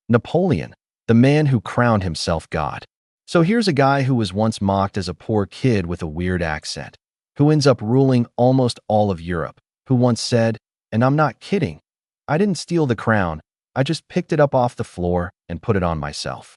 Napoleon, the man who crowned himself God. So here's a guy who was once mocked as a poor kid with a weird accent, who ends up ruling almost all of Europe, who once said, and I'm not kidding, I didn't steal the crown, I just picked it up off the floor and put it on myself.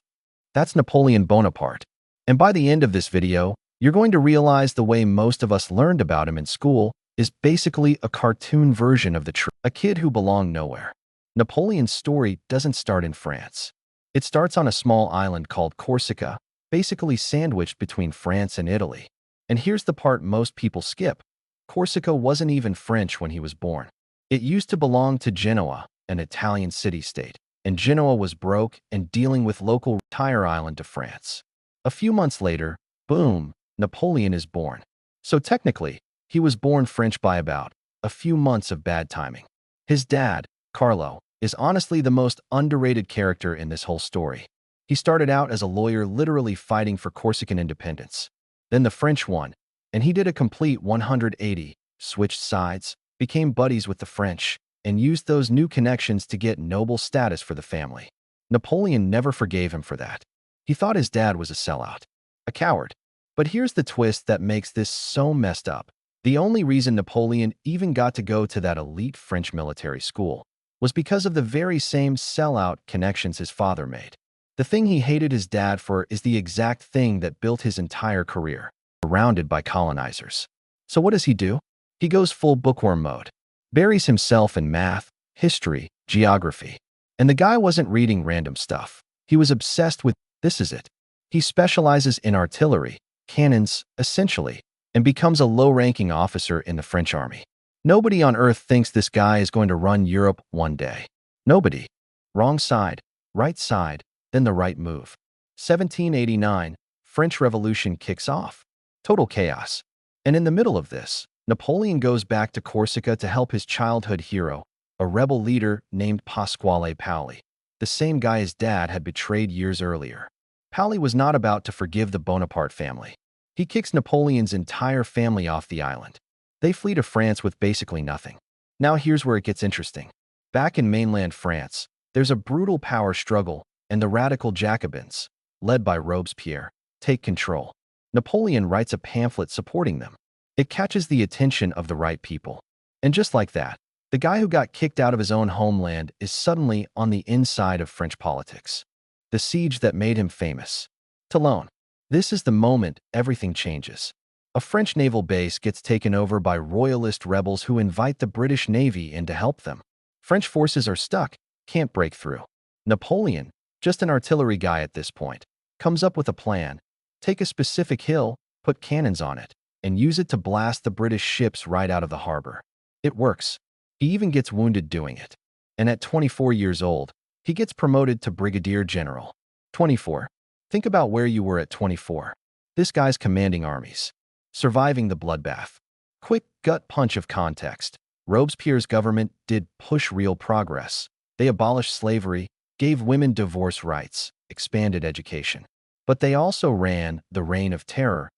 That's Napoleon Bonaparte. And by the end of this video, you're going to realize the way most of us learned about him in school is basically a cartoon version of the truth. A kid who belonged nowhere. Napoleon's story doesn't start in France. It starts on a small island called Corsica, basically sandwiched between France and Italy. And here's the part most people skip. Corsica wasn't even French when he was born. It used to belong to Genoa, an Italian city-state, and Genoa was broke and dealing with local entire island to France. A few months later, boom, Napoleon is born. So technically, he was born French by about a few months of bad timing. His dad, Carlo, is honestly the most underrated character in this whole story. He started out as a lawyer literally fighting for Corsican independence. Then the French won, and he did a complete 180, switched sides, became buddies with the French, and used those new connections to get noble status for the family. Napoleon never forgave him for that. He thought his dad was a sellout, a coward. But here's the twist that makes this so messed up. The only reason Napoleon even got to go to that elite French military school was because of the very same sellout connections his father made. The thing he hated his dad for is the exact thing that built his entire career, surrounded by colonizers. So what does he do? He goes full bookworm mode, buries himself in math, history, geography. And the guy wasn't reading random stuff. He was obsessed with, this is it. He specializes in artillery, cannons, essentially, and becomes a low-ranking officer in the French army. Nobody on earth thinks this guy is going to run Europe one day. Nobody. Wrong side, right side, then the right move. 1789, French Revolution kicks off. Total chaos. And in the middle of this, Napoleon goes back to Corsica to help his childhood hero, a rebel leader named Pasquale Paoli, the same guy his dad had betrayed years earlier. Paoli was not about to forgive the Bonaparte family. He kicks Napoleon's entire family off the island. They flee to France with basically nothing. Now here's where it gets interesting. Back in mainland France, there's a brutal power struggle, and the radical Jacobins, led by Robespierre, take control. Napoleon writes a pamphlet supporting them. It catches the attention of the right people. And just like that, the guy who got kicked out of his own homeland is suddenly on the inside of French politics. The siege that made him famous. Toulon. This is the moment everything changes. A French naval base gets taken over by royalist rebels who invite the British Navy in to help them. French forces are stuck, can't break through. Napoleon, just an artillery guy at this point, comes up with a plan. Take a specific hill, put cannons on it, and use it to blast the British ships right out of the harbor. It works. He even gets wounded doing it. And at 24 years old, he gets promoted to brigadier general. 24. Think about where you were at 24. This guy's commanding armies. Surviving the bloodbath. Quick gut punch of context. Robespierre's government did push real progress. They abolished slavery, gave women divorce rights, expanded education. But they also ran the reign of terror,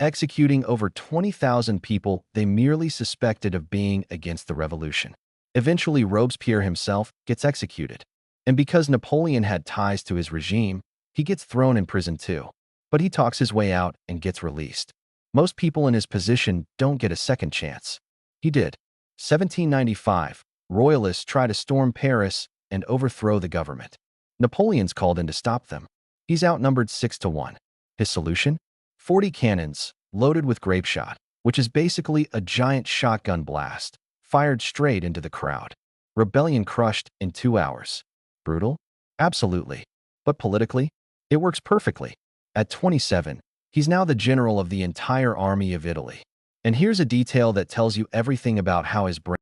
executing over 20,000 people they merely suspected of being against the revolution. Eventually, Robespierre himself gets executed. And because Napoleon had ties to his regime, he gets thrown in prison too. But he talks his way out and gets released. Most people in his position don't get a second chance. He did. 1795, royalists try to storm Paris and overthrow the government. Napoleon's called in to stop them. He's outnumbered 6-1. His solution? 40 cannons, loaded with grape shot, which is basically a giant shotgun blast, fired straight into the crowd. Rebellion crushed in 2 hours. Brutal? Absolutely. But politically? It works perfectly. At 27, he's now the general of the entire army of Italy. And here's a detail that tells you everything about how his brain